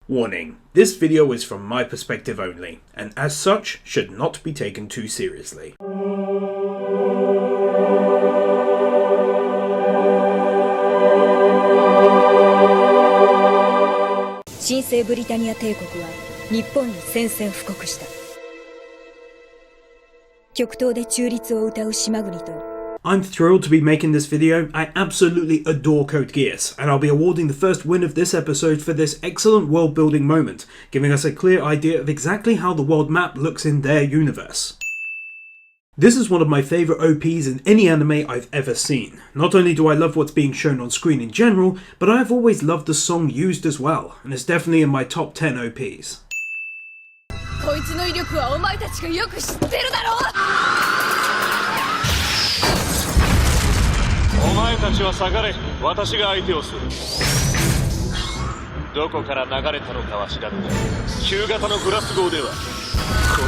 Warning, this video is from my perspective only, and as such, should not be taken too seriously. 新生ブリタニア帝国は日本に宣戦布告した。極東で中立を謳う島国と I'm thrilled to be making this video. I absolutely adore Code Geass, and I'll be awarding the first win of this episode for this excellent world building moment, giving us a clear idea of exactly how the world map looks in their universe. This is one of my favourite OPs in any anime I've ever seen. Not only do I love what's being shown on screen in general, but I've always loved the song used as well, and it's definitely in my top 10 OPs. こいつの威力はお前たちがよく知ってるだろう。お前たちは下がれ、私が相手をする。どこから流れたのかは知らぬが、旧型のグラス号ではこ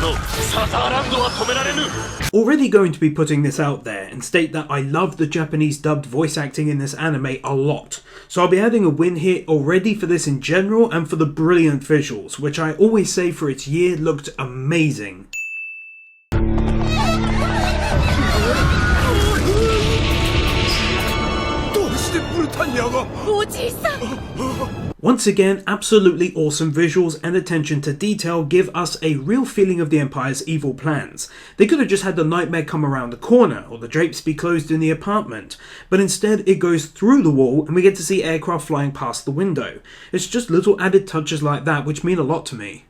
のサザーランドは止められぬ。 Already going to be putting this out there and state that I love the Japanese dubbed voice acting in this anime a lot, so I'll be adding a win here already for this in general and for the brilliant visuals, which I always say for its year looked amazing. Once again, absolutely awesome visuals and attention to detail give us a real feeling of the Empire's evil plans. They could have just had the nightmare come around the corner or the drapes be closed in the apartment, but instead it goes through the wall and we get to see aircraft flying past the window. It's just little added touches like that which mean a lot to me.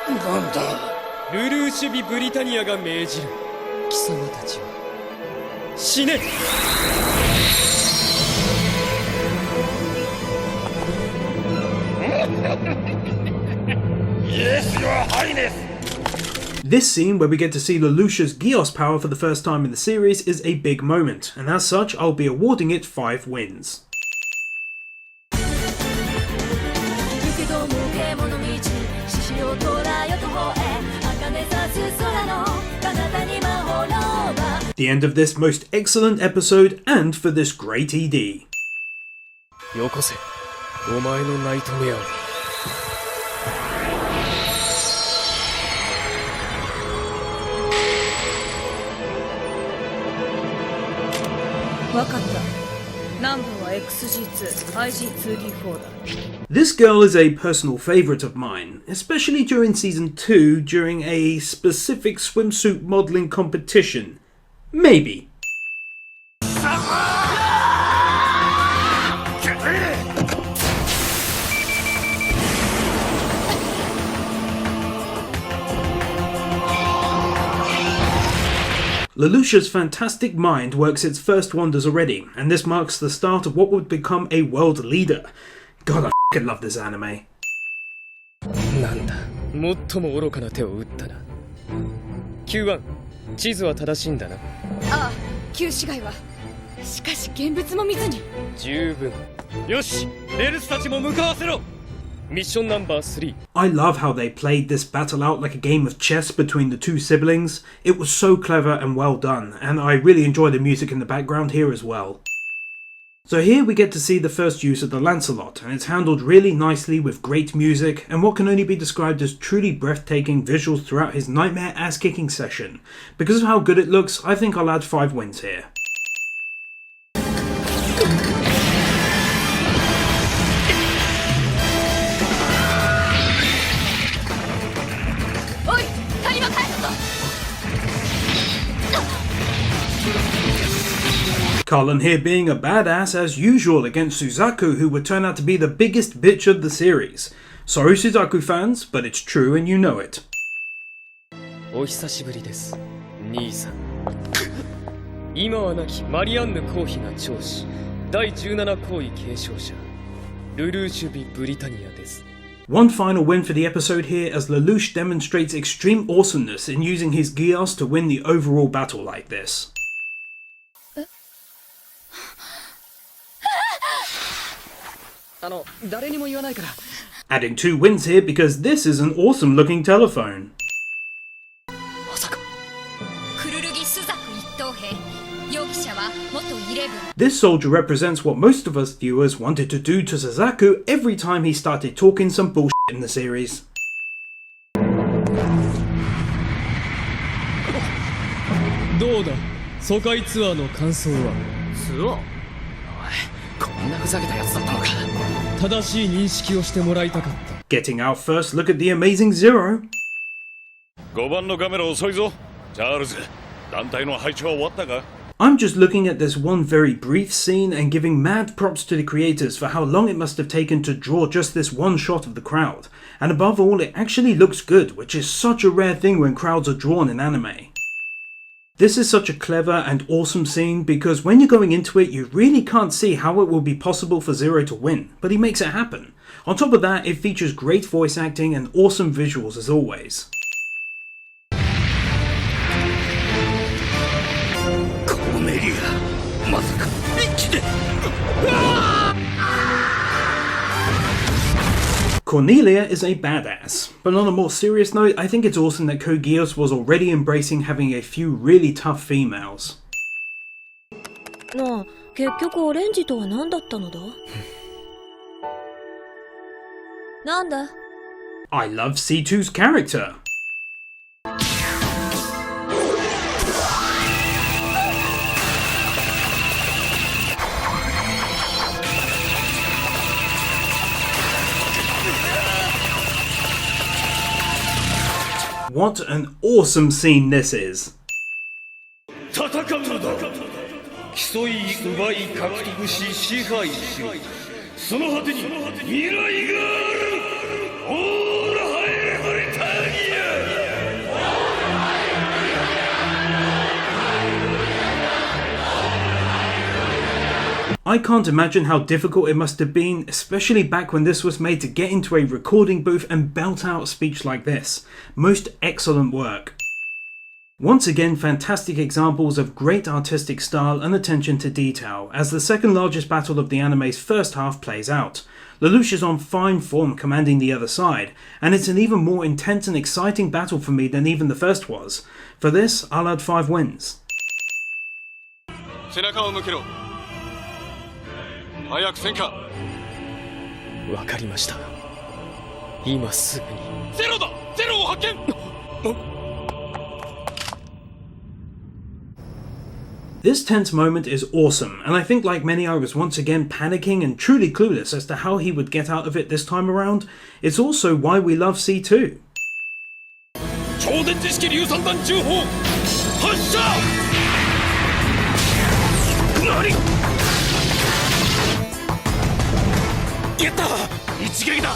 なんだ。ルルーシュビ・ブリタニアが命じる。貴様たちは死ね。Yes, Your Highness! This scene where we get to see Lelouch's Geass power for the first time in the series is a big moment, and as such I'll be awarding it 5 wins. The end of this most excellent episode and for this great ED. よこせ、お前のナイトメアを。わかった。南部は XG2、IG2D4 だ。This girl is a personal favourite of mine, especially during season 2 during a specific swimsuit modelling competition. Maybe. Lelouch's fantastic mind works its first wonders already, and this marks the start of what would become a world leader. God, I f***ing love this anime. なんだ、最も愚かな手を打ったな。Q1、地図は正しいんだな。ああ、旧市街は。しかし現物も見ずに。十分。よし、エルスたちも向かわせろ。Mission number 3. I love how they played this battle out like a game of chess between the two siblings. It was so clever and well done, and I really enjoy the music in the background here as well. So here we get to see the first use of the Lancelot, and it's handled really nicely with great music and what can only be described as truly breathtaking visuals throughout his nightmare ass-kicking session. Because of how good it looks, I think I'll add 5 wins here. Cullen here being a badass as usual against Suzaku, who would turn out to be the biggest bitch of the series. Sorry Suzaku fans, but it's true and you know it. お久しぶりです、兄さん。今は亡きマリアンヌ公妃が長子、第17皇位継承者、ルルーシュビ・ブリタニアです。 One final win for the episode here as Lelouch demonstrates extreme awesomeness in using his Geass to win the overall battle like this. Adding 2 wins here because this is an awesome looking telephone. クルルギスザク一等兵容疑者は元イレブン This soldier represents what most of us viewers wanted to do to Suzaku every time he started talking some bullshit in the series. どうだ疎開ツアーの感想は。ツアー？おい、こんなふざけたやつだったのか。正しい認識をしてもらいたかった。 Getting our first look at the amazing Zero. 5番のカメラ遅いぞ。チャールズ、団体の配置は終わったか？ I'm just looking at this one very brief scene and giving mad props to the creators for how long it must have taken to draw just this one shot of the crowd. And above all, it actually looks good, which is such a rare thing when crowds are drawn in anime. This is such a clever and awesome scene because when you're going into it, you really can't see how it will be possible for Zero to win, but he makes it happen. On top of that, it features great voice acting and awesome visuals as always. Cornelia is a badass, but on a more serious note, I think it's awesome that Code Geass was already embracing having a few really tough females. なあ、結局オレンジとは何だったのだ？なんだ？ I love C2's character. What an awesome scene this is. 戦うのだ。競い奪い獲得し支配しろ。その果てに未来がある。オーラハエハリタギア。 I can't imagine how difficult it must have been, especially back when this was made, to get into a recording booth and belt out a speech like this. Most excellent work. Once again, fantastic examples of great artistic style and attention to detail, as the second largest battle of the anime's first half plays out. Lelouch is on fine form commanding the other side, and it's an even more intense and exciting battle for me than even the first was. For this, I'll add 5 wins. 背中を向けろ。早くせんか。わかりました。今すぐに。ゼロだ。ゼロを発見。This tense moment is awesome, and I think like many I was once again panicking and truly clueless as to how he would get out of it this time around. It's also why we love C2. 超電磁式硫酸弾銃砲発射。何？やった！一撃だ！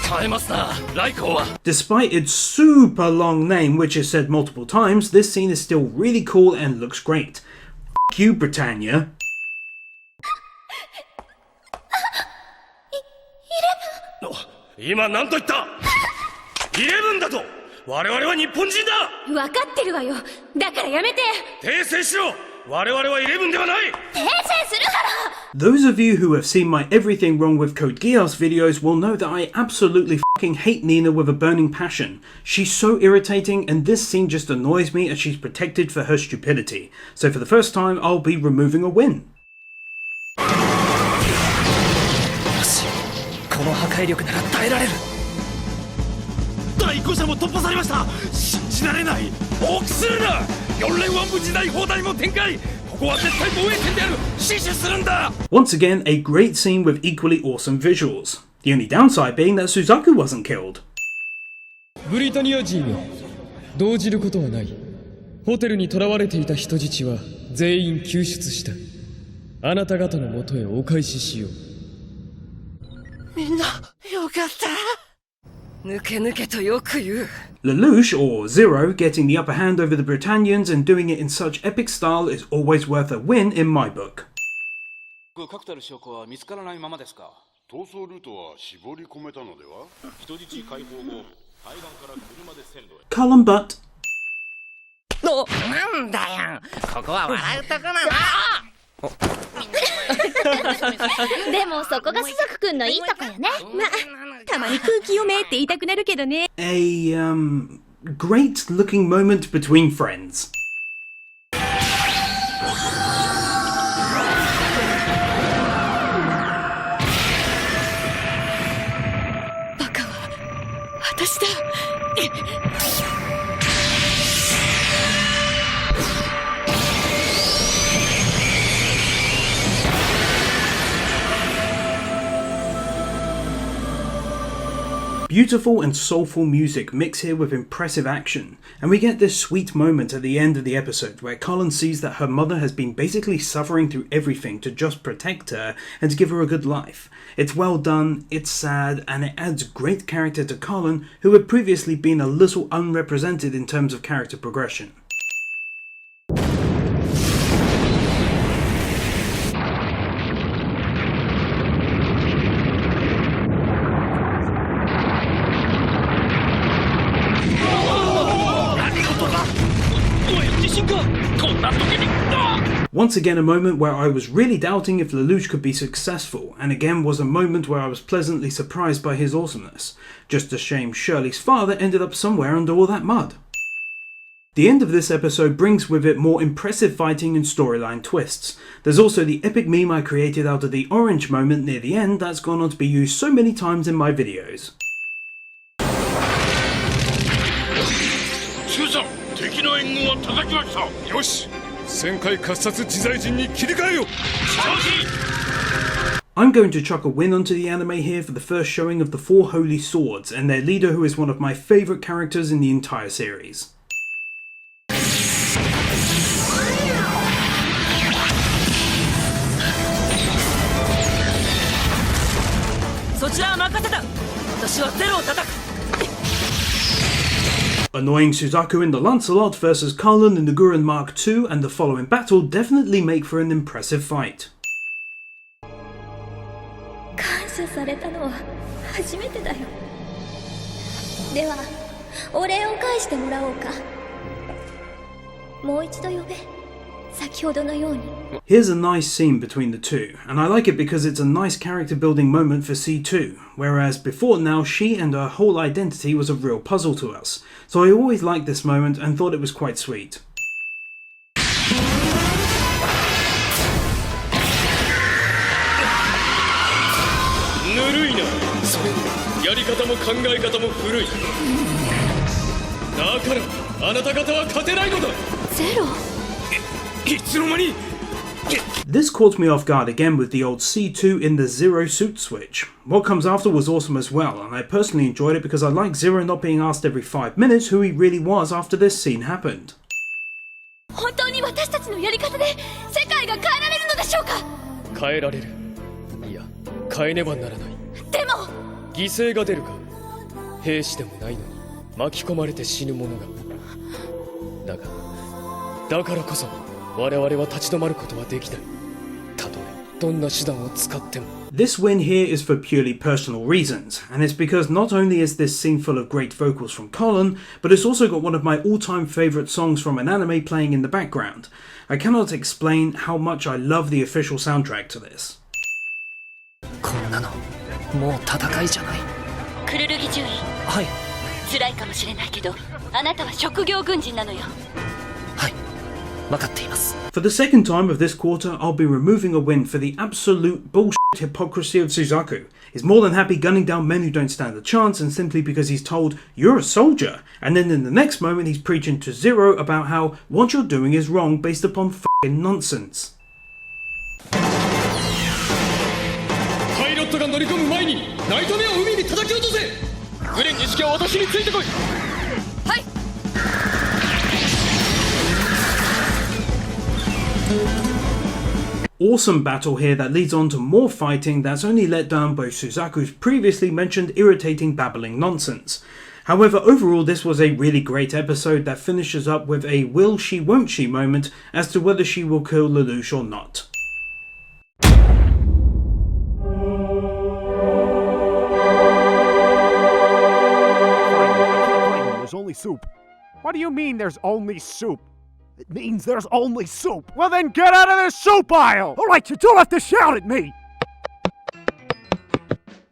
使えますな、ライコーは。 Despite its super long name, which is said multiple times, this scene is still really cool and looks great. F*** you, Britannia. 今何と言った？イレブンだと！我々は日本人だ！分かってるわよ。だからやめて。訂正しろ！我々はイレブンではない！訂正するから。 Those of you who have seen my Everything Wrong with Code Geass videos will know that I absolutely fucking hate Nina with a burning passion. She's so irritating, and this scene just annoys me as she's protected for her stupidity. So for the first time, I'll be removing a win. よし、この破壊力なら耐えられる。第5射も突破されました。信じられない。臆するな。4連腕部時代砲台も展開。ここは絶対防衛線である。死守するんだ。 Once again, a great scene with equally awesome visuals. The only downside being that Suzaku wasn't killed. ブリタニア人よ、動じることはない。ホテルに囚われていた人質は全員救出した。あなた方のもとへお返ししよう。みんな、よかった。抜け抜けとよく言う。 Lelouch, or Zero, getting the upper hand over the Britannians and doing it in such epic style is always worth a win in my book. 確たる証拠は見つからないままですか。逃走ルートは絞り込めたのでは？人質解放後、海岸から車で線路へ。 Cullen Butt. なんだよ、ここは笑うとこなの。でもそこがスザクくんのいいとこよね。まあ、たまに空気読めって言いたくなるけどね。A, great looking moment between friends. 私だ。Beautiful and soulful music mix here with impressive action, and we get this sweet moment at the end of the episode where Cullen sees that her mother has been basically suffering through everything to just protect her and to give her a good life. It's well done, it's sad, and it adds great character to Cullen, who had previously been a little unrepresented in terms of character progression. Once again, a moment where I was really doubting if Lelouch could be successful, and again was a moment where I was pleasantly surprised by his awesomeness. Just a shame Shirley's father ended up somewhere under all that mud. The end of this episode brings with it more impressive fighting and storyline twists. There's also the epic meme I created out of the orange moment near the end that's gone on to be used so many times in my videos. I'm going to chuck a win onto the anime here for the first showing of the Four Holy Swords and their leader, who is one of my favourite characters in the entire series. Annoying Suzaku in the Lancelot versus Cullen in the Gurren Mark II and the following battle definitely make for an impressive fight. 感謝されたのは初めてだよ。ではお礼を返してもらおうか。もう一度呼べ。先ほどのように。 Here's a nice scene between the two, and I like it because it's a nice character building moment for C2, whereas before now she and her whole identity was a real puzzle to us, so I always liked this moment and thought it was quite sweet. This caught me off guard again with the old C2 in the Zero suit switch. What comes after was awesome as well, and I personally enjoyed it because I like Zero not being asked every 5 minutes who he really was after this scene happened. 本当に私たちのやり方で世界が変えられるのでしょうか。変えられる。いや、変えねばならない。でも犠牲が出るか。兵士でもないのに巻き込まれて死ぬ者が。だからこそ我々は立ち止まることはできない。たとえどんな手段を使っても。 This win here is for purely personal reasons, and it's because not only is this scene full of great vocals from Cullen, but it's also got one of my all-time favourite songs from an anime playing in the background. I cannot explain how much I love the official soundtrack to this. こんなのもう戦いじゃない。クルルギ獣医。はい。辛いかもしれないけど、あなたは職業軍人なのよ。はい。分かっています。 For the second time of this quarter, I'll be removing a win for the absolute bullshit hypocrisy of Suzaku. He's more than happy gunning down men who don't stand a chance, and simply because he's told, you're a soldier, and then in the next moment he's preaching to Zero about how what you're doing is wrong based upon f***ing nonsense. パイロットが乗り込む前にナイトメを海に叩き落とせ。グレン錦は私についてこい。はい。 Awesome battle here that leads on to more fighting that's only let down by Suzaku's previously mentioned irritating babbling nonsense. However, overall this was a really great episode that finishes up with a will she won't she moment as to whether she will kill Lelouch or not. There's only soup. What do you mean there's only soup? It means there's only soup. Well then get out of the soup aisle! Alright, you don't have to shout at me!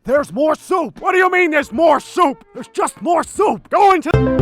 There's more soup! What do you mean there's more soup? There's just more soup! Go into the...